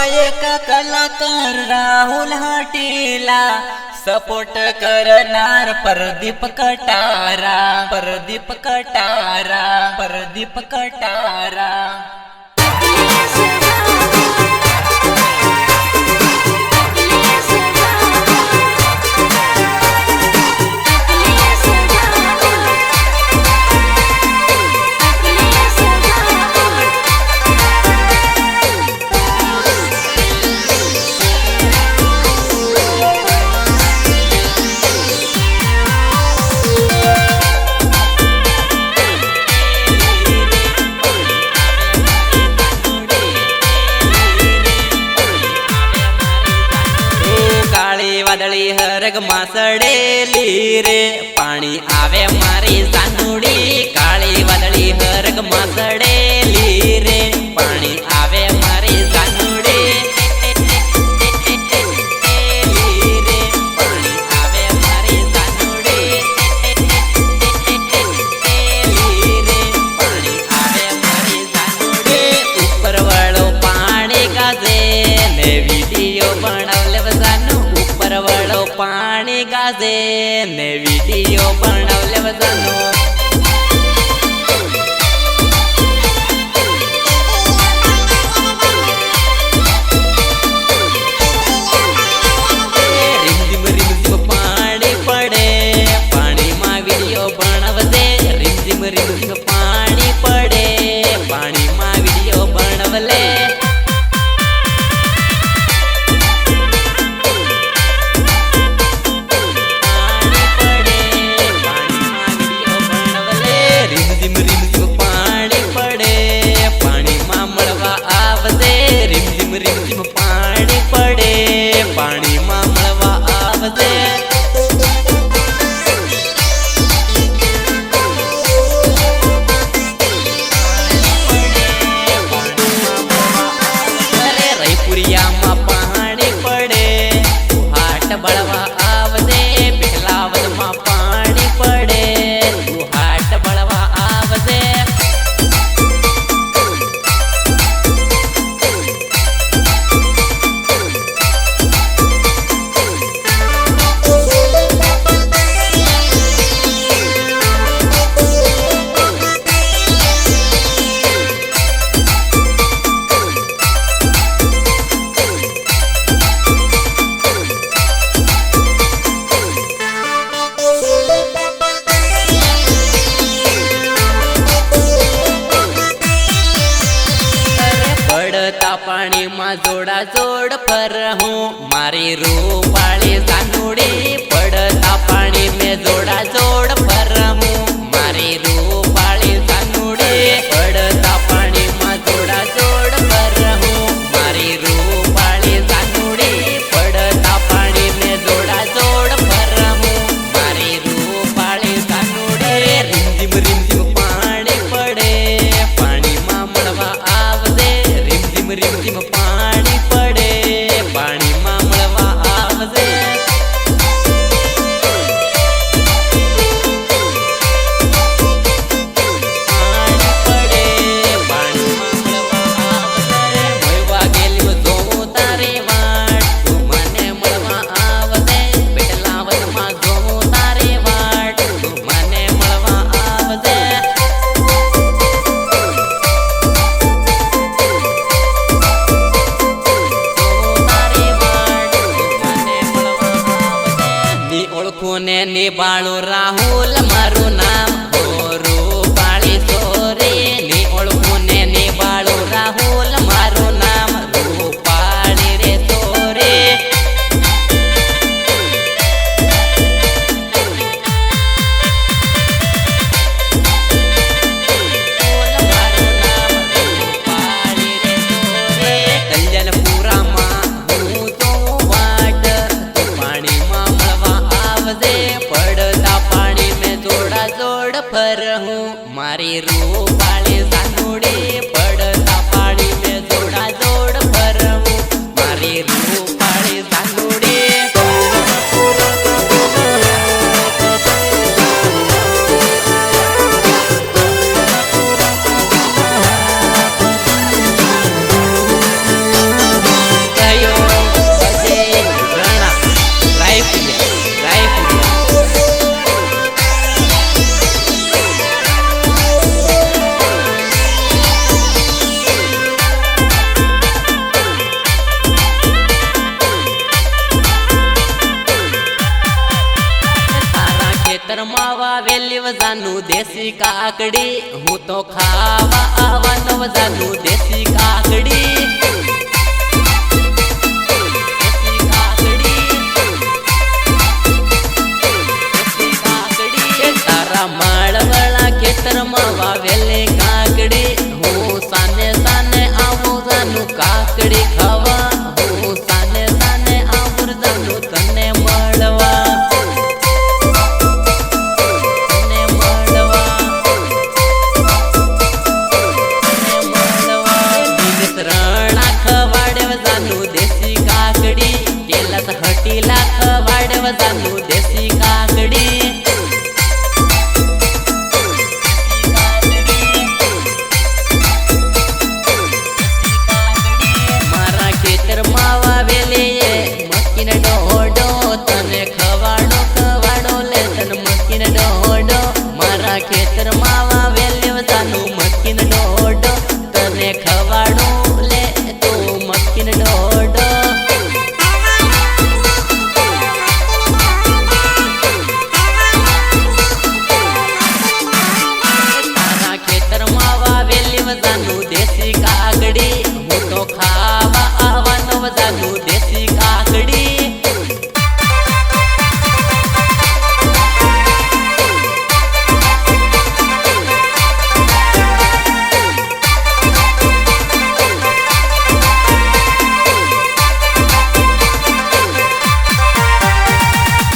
गायक कलाकार राहुल हटीला सपोर्ट करणार प्रदीप कटारा प्रदीप कटारा प्रदीप कटारा वादळी हरग मासडेली रे पाणी आवे मारी सानुडी काळी वादळी हरग मासडेली रे पाणी आवे मारी सानुडी रे पाणी आवे मारी सानुडी रे पाणी आवे मारी सानुडी ऊपर वाळो पाणी गाजे ने व्हिडिओ बनवले बजानो परवळो पाणी गाजे ने व्हिडिओ बनवले बजानो रिमझिम रिमझिम पाणी पडे पाणी मा व्हिडिओ बनवते रिमझिम रिमझिम पाणी पडे पाणी मा व्हिडिओ बनवले रिमझिम पाणी पडे पाणी मा मळवा आवजे अरे रैपुरिया मा पाणी पडे हाट बळवा आवजे पिठलावद मा पाणी पडे हाट बळवा आवजे पाणी मा जोड़ा जोड़ पर हूँ मारी रूपाली सानुड़ी पड़ता पानी में जोड़ा जोड़ पर हूँ मारी रूपाली सानुड़ी पड़ता पानी मा जोड़ा जोड़ पर हूँ मारी रूपाली सानुड़ी पड़ता पानी में जोड़ा जोड़ पर हूँ मारी रूपाली सानुड़ी रिमझिम रिमझिम पानी पड़े पानी मा मळवा आवजे रिमझिम रिमझिम पाणी पडे पाणी मा मळवा आवजे पाणी पडे पाणी मा मळवा आवजे मळवा गेली जो तारे वाट तू मने मळवा आवजे बेटलावत मा जो तारे वाट तू मने मळवा आवजे ओळखूने निबाळू राहुल मारू नाम हो रूपाळी सोरे नी ओळखूने निबाळू राहुल मारू नाम रूपाळी रे सोरे कल्याणपुरा मा हूँ तो वाट तू पाणी मा मळवा आवजे पड़ता पानी में जोड़ा जोड़ पर हूँ मारी रूपाली सानुड़ी पड़ता पानी में जोड़ा जोड़ पर हूँ मारी रूपाली सानुड़ी માવા વેલી વજાનું દેશી કાકડી હું તો ખાવા આવવાનો વજાનું દેશી કાકડી